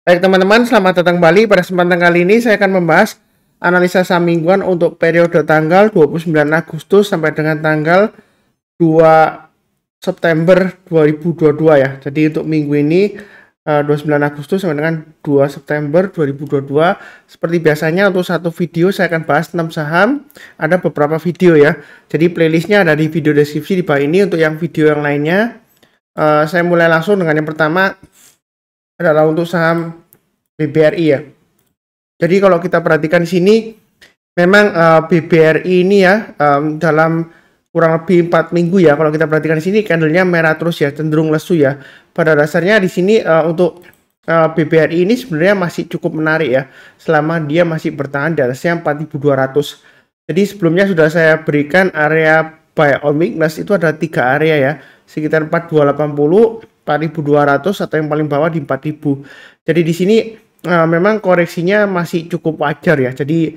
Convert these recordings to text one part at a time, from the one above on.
Baik teman-teman, selamat datang kembali. Pada kesempatan kali ini saya akan membahas analisa saham mingguan untuk periode tanggal 29 Agustus sampai dengan tanggal 2 September 2022 ya. Jadi untuk minggu ini 29 Agustus sampai dengan 2 September 2022. Seperti biasanya untuk satu video saya akan bahas 6 saham. Ada beberapa video ya. Jadi playlistnya ada di video deskripsi di bawah ini. Untuk yang video yang lainnya saya mulai langsung dengan yang pertama adalah untuk saham BBRI ya. Jadi kalau kita perhatikan di sini memang BBRI ini ya dalam kurang lebih 4 minggu ya, kalau kita perhatikan di sini candlenya merah terus ya, cenderung lesu ya. Pada dasarnya di sini untuk BBRI ini sebenarnya masih cukup menarik ya, selama dia masih bertahan di atasnya 4.200. Jadi sebelumnya sudah saya berikan area buy on weakness itu ada 3 area ya, sekitar 4280, 4.200 atau yang paling bawah di 4.000. Jadi di sini memang koreksinya masih cukup wajar ya. Jadi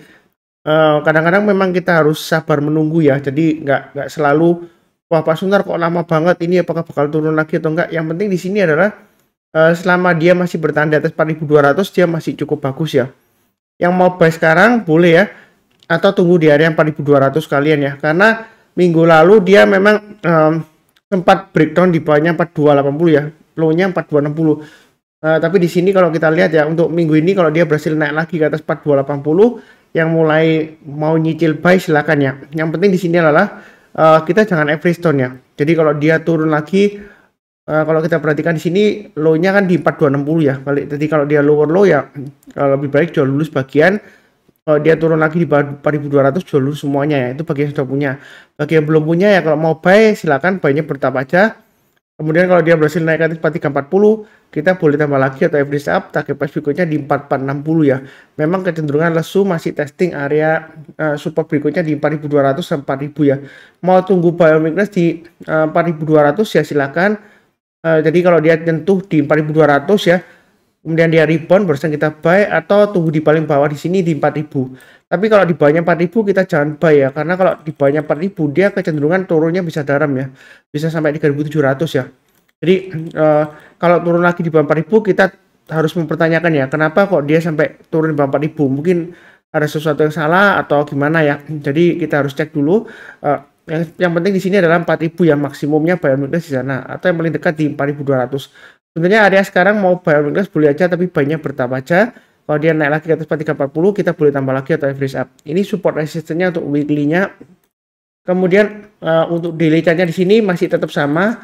kadang-kadang memang kita harus sabar menunggu ya. Jadi nggak selalu wah Pak Sunar kok lama banget ini, apakah bakal turun lagi atau enggak. Yang penting di sini adalah selama dia masih bertahan di atas 4.200 dia masih cukup bagus ya. Yang mau buy sekarang boleh ya, atau tunggu di area 4.200 kalian ya. Karena minggu lalu dia memang sempat breakdown di bawahnya 4280 ya, low-nya 4260. Tapi di sini kalau kita lihat ya, untuk minggu ini kalau dia berhasil naik lagi ke atas 4280, yang mulai mau nyicil buy silakan ya. Yang penting di sini adalah kita jangan average down ya. Jadi kalau dia turun lagi, kalau kita perhatikan di sini low-nya kan di 4260 ya. Jadi kalau dia lower low ya lebih baik jual dulu sebagian. Kalau dia turun lagi di 4.200 jual dulu semuanya ya. Itu bagi yang sudah punya. Bagi yang belum punya ya, kalau mau buy silakan buy-nya bertahap aja. Kemudian kalau dia berhasil naik ke atas 4340, kita boleh tambah lagi atau average up, target price berikutnya di 4460 ya. Memang kecenderungan lesu, masih testing area support berikutnya di 4200 sampai 4000 ya. Mau tunggu buy on weakness di 4200 ya silakan. Jadi kalau dia nyentuh di 4200 ya, kemudian dia rebound barusan kita buy, atau tunggu di paling bawah di sini di 4000. Tapi kalau di bawahnya 4000 kita jangan buy ya, karena kalau di bawahnya 4000 dia kecenderungan turunnya bisa daram ya, bisa sampai 3700 ya. Jadi kalau turun lagi di bawah 4000 kita harus mempertanyakan ya, kenapa kok dia sampai turun di bawah 4000? Mungkin ada sesuatu yang salah atau gimana ya. Jadi kita harus cek dulu. Yang penting di sini adalah 4000 ya, maksimumnya buy on weakness di sana, atau yang paling dekat di 4200. Sebenarnya area sekarang mau buy on weakness boleh aja, tapi banyak bertahap aja. Kalau dia naik lagi ke atas 4340 kita boleh tambah lagi atau average up. Ini support resistance-nya untuk weekly-nya. Kemudian untuk daily chart-nya di sini masih tetap sama,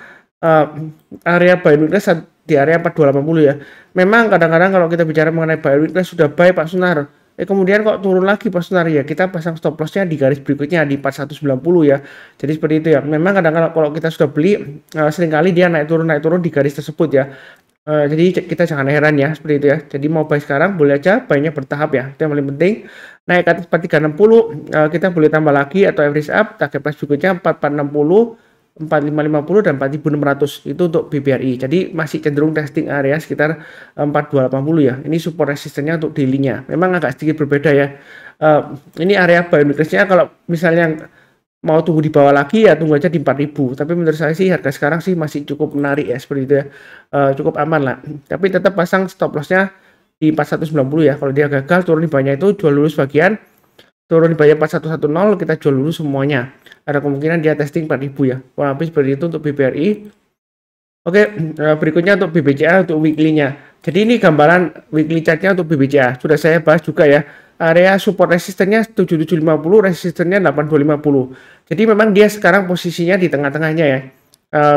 area buy on weakness di area 4280 ya. Memang kadang-kadang kalau kita bicara mengenai buy on weakness sudah buy Pak Sunar, kemudian kok turun lagi Pak Sunar ya, kita pasang stop loss-nya di garis berikutnya di 4190 ya. Jadi seperti itu ya. Memang kadang-kadang kalau kita sudah beli seringkali dia naik turun di garis tersebut ya. Jadi kita jangan heran ya seperti itu ya. Jadi mau buy sekarang boleh aja, buy-nya bertahap ya. Itu yang paling penting. Naik ke atas 4360 kita boleh tambah lagi atau average up, target price berikutnya 4460, 4550 dan 4600. Itu untuk BBRI. Jadi masih cenderung testing area sekitar 4280 ya. Ini support resistance-nya untuk daily-nya. Memang agak sedikit berbeda ya. Ini area buy on weakness-nya kalau misalnya mau tunggu di bawah lagi ya tunggu aja di 4000. Tapi menurut saya sih harga sekarang sih masih cukup menarik ya, seperti itu ya. Cukup aman lah. Tapi tetap pasang stop loss-nya di 4190 ya. Kalau dia gagal turun di bawahnya itu jual dulu sebagian. Turun di bawah 4110 kita jual dulu semuanya. Ada kemungkinan dia testing 4000 ya. Kurang lebih seperti itu untuk BBRI. Oke, berikutnya untuk BBCA untuk weekly-nya. Jadi ini gambaran weekly chart-nya untuk BBCA. Sudah saya bahas juga ya. Area support resistennya 7750, resistennya 8250. Jadi memang dia sekarang posisinya di tengah-tengahnya ya.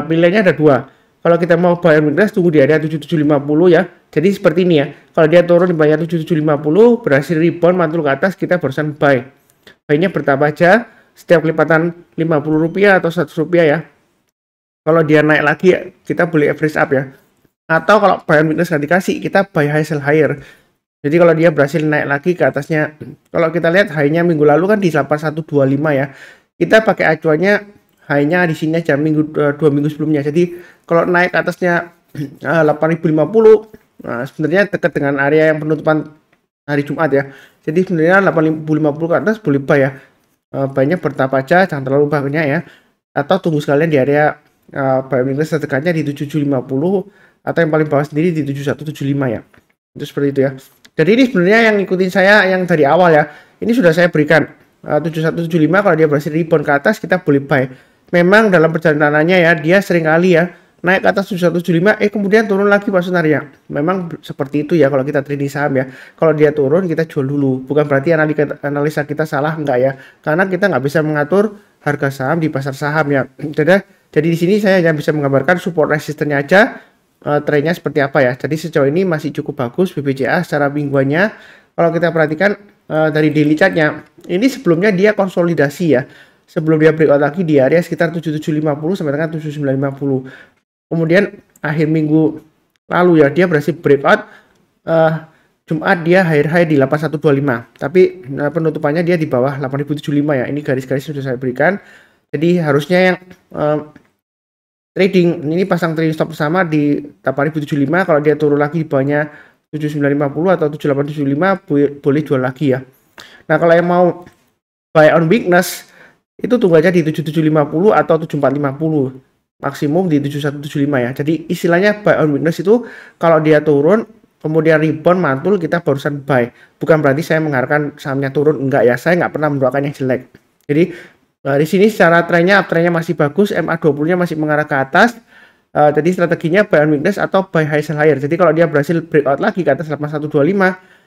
Pilihannya ada dua. Kalau kita mau buy on weakness tunggu di area 7750 ya. Jadi seperti ini ya. Kalau dia turun di bawah 7750 berhasil rebound mantul ke atas, kita barusan buy. Buy-nya bertahap aja. Setiap kelipatan Rp50 atau Rp100 ya. Kalau dia naik lagi kita boleh average up ya. Atau kalau buy on weakness nggak dikasih, kita buy high sell higher. Jadi kalau dia berhasil naik lagi ke atasnya, kalau kita lihat high-nya minggu lalu kan di 8125 ya. Kita pakai acuannya high-nya di sini aja dua minggu sebelumnya. Jadi kalau naik ke atasnya 8050, nah sebenarnya dekat dengan area yang penutupan hari Jumat ya. Jadi sebenarnya 8050 ke atas boleh buy ya. Buy-nya bertahap aja, jangan terlalu banyak ya. Atau tunggu sekalian di area buy on weakness terdekatnya di 7750 atau yang paling bawah sendiri di 7175 ya. Itu seperti itu ya. Jadi ini sebenarnya yang ngikutin saya yang dari awal ya. Ini sudah saya berikan 7175 kalau dia berhasil rebound ke atas kita boleh buy. Memang dalam perjalanannya ya dia sering kali ya naik ke atas 7175 kemudian turun lagi Pak Sunar ya. Memang seperti itu ya kalau kita trading saham ya. Kalau dia turun kita jual dulu. Bukan berarti analisa kita salah enggak ya. Karena kita nggak bisa mengatur harga saham di pasar saham ya. Jadi di sini saya hanya bisa menggambarkan support resistennya aja. Trennya seperti apa ya. Jadi sejauh ini masih cukup bagus BBCA secara mingguannya. Kalau kita perhatikan dari daily chartnya, ini sebelumnya dia konsolidasi ya. Sebelum dia breakout lagi di area sekitar 7750 sampai dengan 7950. Kemudian akhir minggu lalu ya dia berhasil breakout. Jumat dia high di 8125. Tapi penutupannya dia di bawah 8075 ya. Ini garis-garis sudah saya berikan. Jadi harusnya yang trading ini pasang trading stop bersama di 8075. Kalau dia turun lagi di bawahnya 7950 atau 7875 boleh jual lagi ya. Nah kalau yang mau buy on weakness itu tunggu aja di 7750 atau 7450, maksimum di 7175 ya. Jadi istilahnya buy on weakness itu kalau dia turun kemudian rebound mantul kita barusan buy. Bukan berarti saya mengharapkan sahamnya turun, enggak ya. Saya nggak pernah mendoakan yang jelek. Jadi di sini secara trennya uptrendnya masih bagus, MA20-nya masih mengarah ke atas. Jadi strateginya buy on weakness atau buy high sell higher. Jadi kalau dia berhasil breakout lagi ke atas 8125,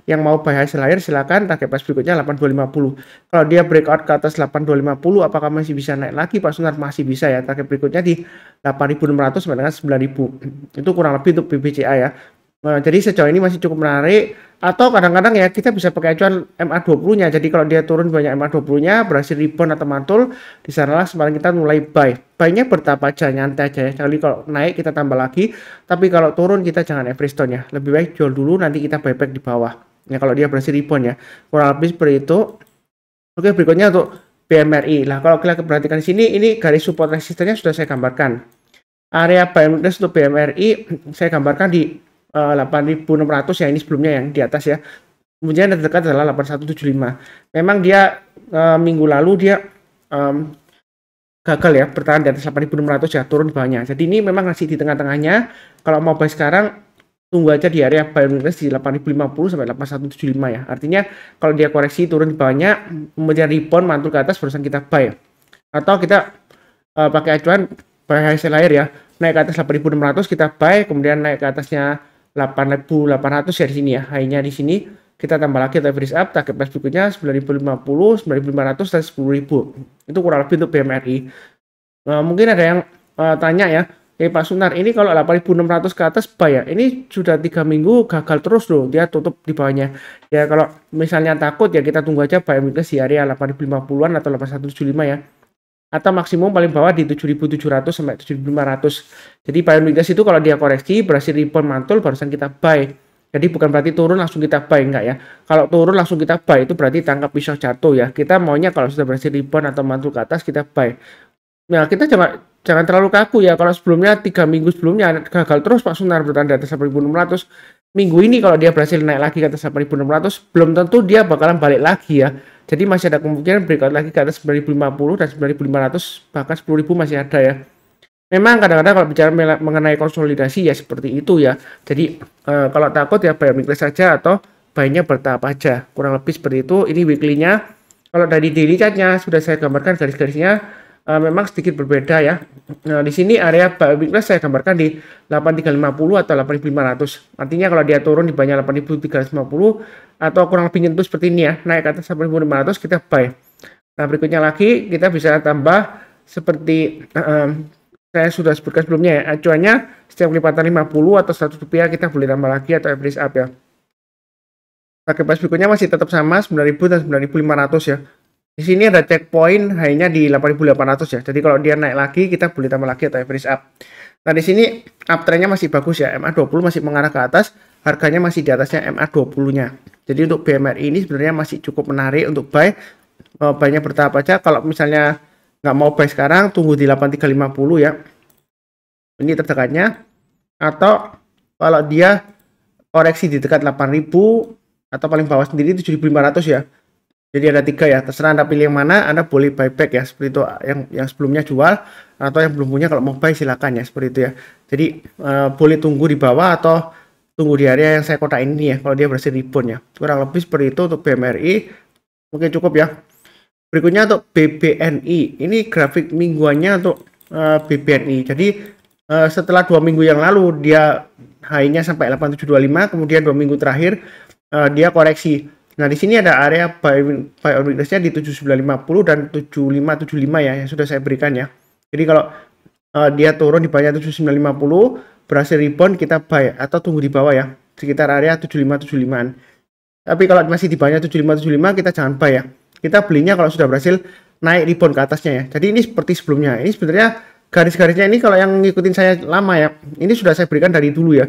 yang mau buy high sell higher silakan, target price berikutnya 8250. Kalau dia breakout ke atas 8250 apakah masih bisa naik lagi Pak Sunar? Masih bisa ya. Target berikutnya di 8600 sampai dengan 9000. Itu kurang lebih untuk BBCA ya. Jadi sejauh ini masih cukup menarik. Atau kadang-kadang ya kita bisa pakai acuan MA20-nya. Jadi kalau dia turun banyak MA20-nya berhasil rebound atau mantul, di sanalah sekarang kita mulai buy. Buy-nya bertahap aja, nyantai aja ya. Jadi kalau naik kita tambah lagi, tapi kalau turun kita jangan average down ya. Lebih baik jual dulu nanti kita buy back di bawah. Ya kalau dia berhasil rebound ya. Kurang lebih seperti itu. Oke, berikutnya untuk BMRI. Nah, kalau kita perhatikan di sini ini garis support resistennya sudah saya gambarkan. Area buy untuk BMRI saya gambarkan di 8600 ya, ini sebelumnya yang di atas ya. Kemudian yang terdekat adalah 8175. Memang dia minggu lalu dia gagal ya bertahan di atas 8600 ya, turun banyak. Jadi ini memang masih di tengah-tengahnya. Kalau mau buy sekarang tunggu aja di area buy di 8050 sampai 8175 ya. Artinya kalau dia koreksi turun banyak kemudian rebound mantul ke atas barusan kita buy. Atau kita pakai acuan buy high sell higher ya. Naik ke atas 8600 kita buy, kemudian naik ke atasnya 8800 ya di sini ya. High-nya di sini kita tambah lagi atau average up, target price berikutnya 9050, 9500 dan 10000. Itu kurang lebih untuk BMRI. Mungkin ada yang tanya ya, Pak Sunar, ini kalau 8600 ke atas buy ya, ini sudah 3 minggu gagal terus loh, dia tutup di bawahnya. Ya kalau misalnya takut ya kita tunggu aja buy weakness di area 8050-an atau 8175 ya. Atau maksimum paling bawah di 7700 sampai 7500. Jadi buy weakness itu kalau dia koreksi berhasil rebound mantul barusan kita buy. Jadi bukan berarti turun langsung kita buy, enggak ya. Kalau turun langsung kita buy itu berarti tangkap pisau jatuh ya. Kita maunya kalau sudah berhasil rebound atau mantul ke atas kita buy. Nah, kita jangan terlalu kaku ya. Kalau sebelumnya 3 minggu sebelumnya gagal terus Pak Sunar bertahan di atas 8600. Minggu ini kalau dia berhasil naik lagi ke atas 8600, belum tentu dia bakalan balik lagi ya. Jadi masih ada kemungkinan breakout lagi ke atas 9050 dan 9500, bahkan 10.000 masih ada ya. Memang kadang-kadang kalau bicara mengenai konsolidasi ya seperti itu ya. Jadi kalau takut ya buy weakness saja atau buy-nya bertahap aja. Kurang lebih seperti itu. Ini weekly-nya. Kalau dari daily chart-nya sudah saya gambarkan garis-garisnya. Memang sedikit berbeda ya. Nah, di sini area buy weakness saya gambarkan di 8350 atau 8500. Artinya kalau dia turun di banyak 8350 atau kurang lebih nyentuh seperti ini ya, naik ke atas 8500 kita buy. Nah, berikutnya lagi kita bisa tambah seperti saya sudah sebutkan sebelumnya ya, acuannya setiap kelipatan 50 atau 100 rupiah kita boleh tambah lagi atau average up ya. Target price berikutnya masih tetap sama 9000 dan 9500 ya. Di sini ada checkpoint high-nya di 8800 ya. Jadi kalau dia naik lagi kita boleh tambah lagi atau average up. Nah, di sini uptrend-nya masih bagus ya. MA20 masih mengarah ke atas, harganya masih di atasnya MA20-nya. Jadi untuk BMRI ini sebenarnya masih cukup menarik untuk buy. Buy-nya bertahap aja. Kalau misalnya nggak mau buy sekarang, tunggu di 8350 ya. Ini terdekatnya. Atau kalau dia koreksi di dekat 8000 atau paling bawah sendiri 7500 ya. Jadi ada 3 ya, terserah Anda pilih yang mana. Anda boleh buy back ya, seperti itu. Yang sebelumnya jual atau yang belum punya kalau mau buy silakan ya, seperti itu ya. Jadi boleh tunggu di bawah atau tunggu di area yang saya kotak ini ya, kalau dia berhasil rebound ya. Kurang lebih seperti itu untuk BMRI. Oke, cukup ya. Berikutnya untuk BBNI. Ini grafik mingguannya untuk BBNI. Jadi setelah 2 minggu yang lalu dia high-nya sampai 8725, kemudian 2 minggu terakhir dia koreksi. Nah, di sini ada area buy on weakness-nya di 7950 dan 7575 ya, yang sudah saya berikan ya. Jadi kalau dia turun di bawahnya 7950, berhasil rebound, kita buy atau tunggu di bawah ya, sekitar area 7575-an. Tapi kalau masih di bawahnya 7575, kita jangan buy ya. Kita belinya kalau sudah berhasil naik rebound ke atasnya ya. Jadi ini seperti sebelumnya. Ini sebenarnya garis-garisnya ini kalau yang ngikutin saya lama ya, ini sudah saya berikan dari dulu ya.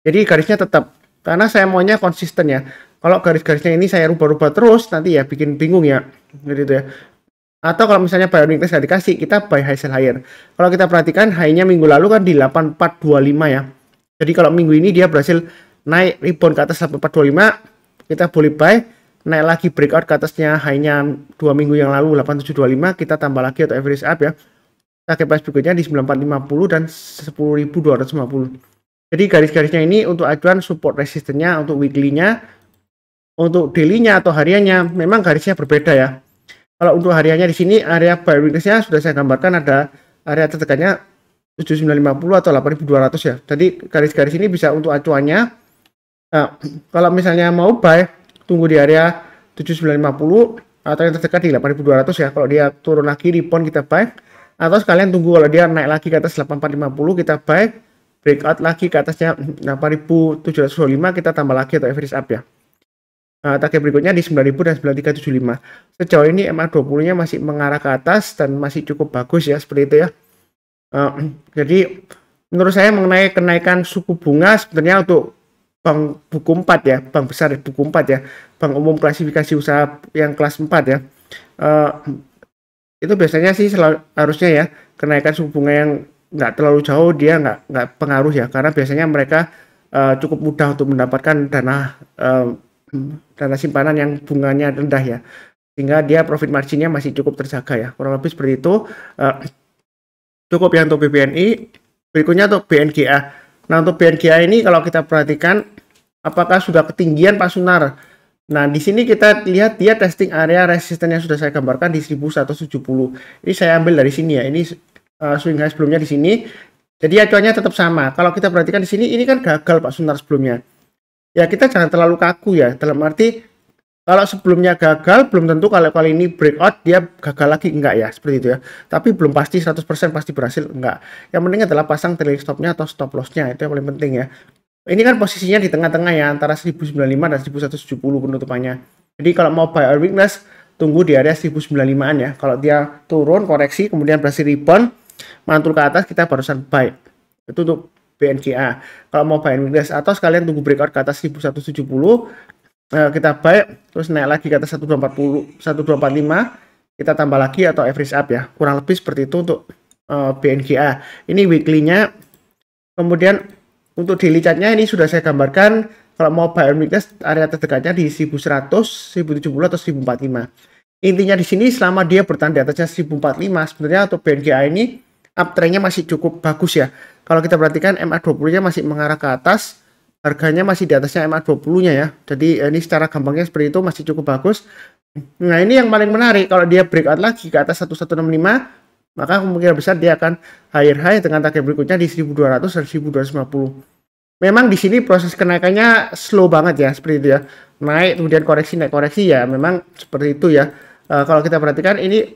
Jadi garisnya tetap, karena saya maunya konsisten ya. Kalau garis-garisnya ini saya rubah-rubah terus, nanti ya bikin bingung ya, gitu ya. Atau kalau misalnya buy on weakness nggak dikasih, kita buy high sell higher. Kalau kita perhatikan high-nya minggu lalu kan di 8425 ya. Jadi kalau minggu ini dia berhasil naik rebound ke atas 8425, kita boleh buy. Naik lagi breakout ke atasnya high-nya 2 minggu yang lalu 8725, kita tambah lagi atau average up ya. Target price berikutnya di 9450 dan 10.250. Jadi garis-garisnya ini untuk acuan support resistennya, untuk weekly-nya, untuk daily-nya atau hariannya memang garisnya berbeda ya. Kalau untuk hariannya di sini area buy weakness-nya sudah saya gambarkan, ada area tertekannya 7950 atau 8200 ya. Jadi garis-garis ini bisa untuk acuannya. Nah, kalau misalnya mau buy, tunggu di area 7950 atau yang terdekat di 8200 ya. Kalau dia turun lagi rebound kita buy, atau sekalian tunggu kalau dia naik lagi ke atas 8450 kita buy, breakout lagi ke atasnya 8725 kita tambah lagi atau average up ya. Target berikutnya di 9000 dan 9375. Sejauh ini MA20 nya masih mengarah ke atas dan masih cukup bagus ya, seperti itu ya. Jadi menurut saya mengenai kenaikan suku bunga sebenarnya untuk bank buku 4 ya, bank besar buku 4 ya, bank umum klasifikasi usaha yang kelas 4 ya, itu biasanya sih harusnya ya kenaikan suku bunga yang nggak terlalu jauh, dia nggak pengaruh ya, karena biasanya mereka cukup mudah untuk mendapatkan dana simpanan yang bunganya rendah ya, sehingga dia profit marginnya masih cukup terjaga ya, kurang lebih seperti itu. Cukup ya untuk BBNI. Berikutnya untuk BNGA. Nah, untuk BNGA ini kalau kita perhatikan apakah sudah ketinggian Pak Sunar. Nah, di sini kita lihat dia testing area resisten yang sudah saya gambarkan di 1170. Ini saya ambil dari sini ya. Ini swing high sebelumnya di sini. Jadi acuannya tetap sama. Kalau kita perhatikan di sini, ini kan gagal Pak Sunar sebelumnya. Ya, kita jangan terlalu kaku ya. Dalam arti kalau sebelumnya gagal, belum tentu kalau kali ini breakout dia gagal lagi, enggak ya, seperti itu ya. Tapi belum pasti 100% pasti berhasil, enggak. Yang penting adalah pasang trailing stopnya atau stop lossnya, itu yang paling penting ya. Ini kan posisinya di tengah-tengah ya, antara 1095 dan 1170 penutupannya. Jadi kalau mau buy or weakness, tunggu di area 1095-an ya. Kalau dia turun, koreksi, kemudian berhasil rebound, mantul ke atas, kita barusan buy. Itu untuk BNGA. Kalau mau buy or weakness, atau sekalian tunggu breakout ke atas 1170, kita buy, terus naik lagi ke atas 1240, 1245, kita tambah lagi atau average up ya. Kurang lebih seperti itu untuk BNGA. Ini weekly-nya. Kemudian untuk daily chart-nya ini sudah saya gambarkan. Kalau mau buy on weakness, area terdekatnya di 1100, 1070 atau 1045. Intinya di sini selama dia bertahan di atasnya 1045, sebenarnya untuk BNGA ini uptrend-nya masih cukup bagus ya. Kalau kita perhatikan MA20-nya masih mengarah ke atas, harganya masih di atasnya MA20-nya ya. Jadi ini secara gampangnya seperti itu, masih cukup bagus. Nah, ini yang paling menarik, kalau dia breakout lagi ke atas 1165, maka kemungkinan besar dia akan higher high dengan target berikutnya di 1200 dan 1250. Memang di sini proses kenaikannya slow banget ya, seperti itu ya. Naik kemudian koreksi, naik koreksi ya, memang seperti itu ya. Kalau kita perhatikan ini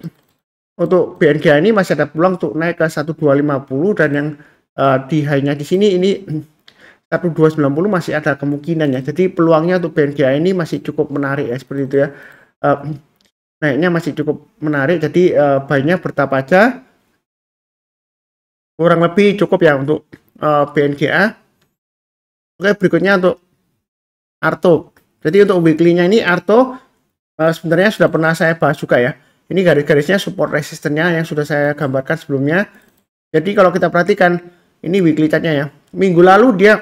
untuk BNGA ini masih ada peluang untuk naik ke 1250, dan yang di high-nya di sini ini 1290 masih ada kemungkinannya. Jadi peluangnya untuk BNGA ini masih cukup menarik ya, seperti itu ya. Naiknya masih cukup menarik, jadi buy-nya bertahap aja. Kurang lebih cukup ya untuk BNGA. Oke, berikutnya untuk Arto. Jadi untuk weekly-nya ini Arto sebenarnya sudah pernah saya bahas juga ya. Ini garis-garisnya support resistennya yang sudah saya gambarkan sebelumnya. Jadi kalau kita perhatikan ini weekly chart-nya ya. Minggu lalu dia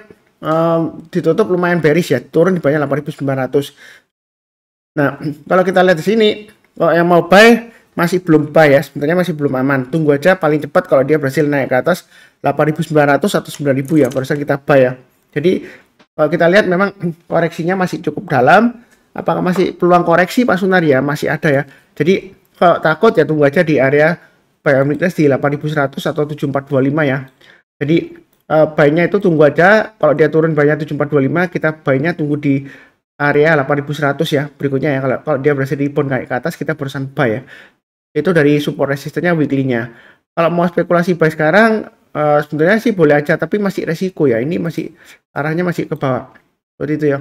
ditutup lumayan bearish ya, turun di bawah 8.900. Nah, kalau kita lihat di sini, kalau yang mau buy masih belum buy ya, sebenarnya masih belum aman. Tunggu aja, paling cepat kalau dia berhasil naik ke atas 8.900 atau 9.000 ya, barusan kita buy ya. Jadi Kalau kita lihat memang koreksinya masih cukup dalam. Apakah masih peluang koreksi Pak Sunari ya? Masih ada ya. Jadi kalau takut ya tunggu aja di area buy on weakness di 8.100 atau 7425 ya. Jadi buy-nya itu tunggu aja. Kalau dia turun buy-nya 7425, kita buy-nya tunggu di area 8.100 ya. Berikutnya ya, kalau dia berhasil rebound naik ke atas, kita barusan buy ya. Itu dari support resistennya weekly-nya. Kalau mau spekulasi buy sekarang, sebenarnya sih boleh aja, tapi masih resiko ya. Ini masih arahnya masih ke bawah. Seperti itu ya.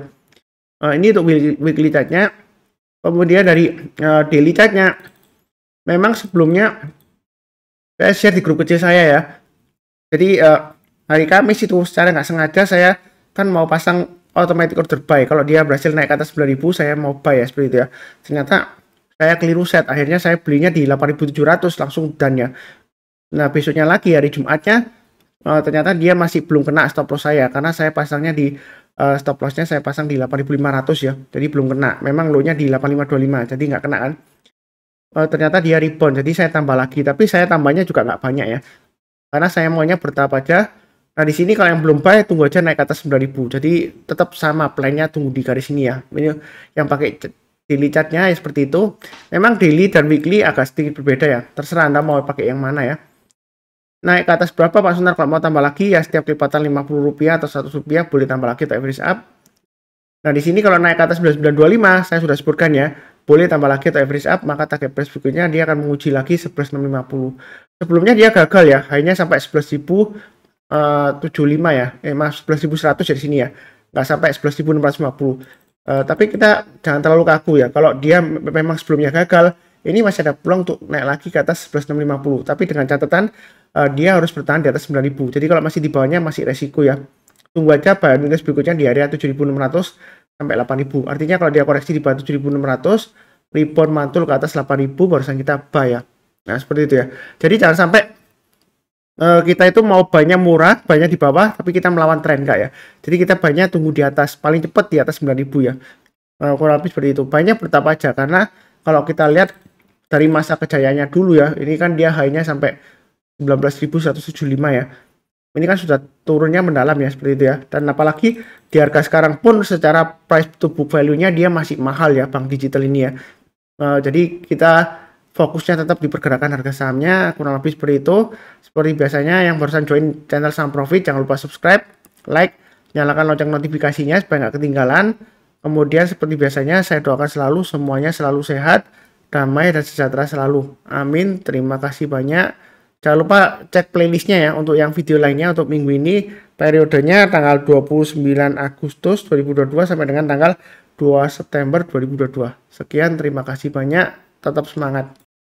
Ini untuk weekly chart-nya. Kemudian dari daily chart-nya, memang sebelumnya saya share di grup kecil saya ya. Jadi hari Kamis itu secara nggak sengaja saya kan mau pasang automatic order buy. Kalau dia berhasil naik ke atas 9.000, saya mau buy ya, seperti itu ya. Ternyata saya keliru set. Akhirnya saya belinya di 8.700 langsung dan ya. Nah, besoknya lagi hari Jumatnya ternyata dia masih belum kena stop loss saya karena saya pasangnya di stop lossnya saya pasang di 8.500 ya. Jadi belum kena. Memang low-nya di 8.525. Jadi nggak kena kan. Ternyata dia rebound. Jadi saya tambah lagi. Tapi saya tambahnya juga nggak banyak ya. Karena saya maunya bertahap aja. Nah, di sini kalau yang belum buy tunggu aja naik ke atas 9.000. Jadi tetap sama plan-nya, tunggu di garis ini ya. Ini yang pakai daily chart-nya ya seperti itu. Memang daily dan weekly agak sedikit berbeda ya. Terserah Anda mau pakai yang mana ya. Naik ke atas berapa Pak Sunar? Kalau mau tambah lagi ya setiap lipatan Rp50 atau Rp100 boleh tambah lagi untuk average up. Nah, di sini kalau naik ke atas 9925 saya sudah sebutkan ya, boleh tambah lagi atau average up, maka target price berikutnya dia akan menguji lagi 11.650. Sebelumnya dia gagal ya, hanya sampai 11.075 ya. Maaf 11.100 ya di sini ya. Nggak sampai 11.650. Tapi kita jangan terlalu kaku ya. Kalau dia memang sebelumnya gagal, ini masih ada peluang untuk naik lagi ke atas 11.650. Tapi dengan catatan dia harus bertahan di atas 9.000. Jadi kalau masih di bawahnya masih resiko ya. Tunggu aja buy on weakness berikutnya di area 7.600 sampai 8.000. Artinya kalau dia koreksi di bawah 7.600, rebound mantul ke atas 8.000 barusan kita buy ya. Nah, seperti itu ya. Jadi jangan sampai kita itu mau buy-nya murah, buy-nya di bawah, tapi kita melawan tren kak ya. Jadi kita buy-nya tunggu di atas, paling cepat di atas 9.000 ya. Kurang lebih seperti itu. Buy-nya bertahap aja, karena kalau kita lihat dari masa kejayaannya dulu ya, ini kan dia high-nya sampai 19.175 ya. Ini kan sudah turunnya mendalam ya, seperti itu ya. Dan apalagi di harga sekarang pun secara price to book value-nya dia masih mahal ya, bank digital ini ya. Jadi kita fokusnya tetap di pergerakan harga sahamnya, kurang lebih seperti itu. Seperti biasanya yang barusan join channel Saham Profit, jangan lupa subscribe, like, nyalakan lonceng notifikasinya supaya nggak ketinggalan. Kemudian seperti biasanya saya doakan selalu semuanya selalu sehat, damai dan sejahtera selalu. Amin. Terima kasih banyak. Jangan lupa cek playlistnya ya untuk yang video lainnya untuk minggu ini. Periodenya tanggal 29 Agustus 2022 sampai dengan tanggal 2 September 2022. Sekian, terima kasih banyak. Tetap semangat.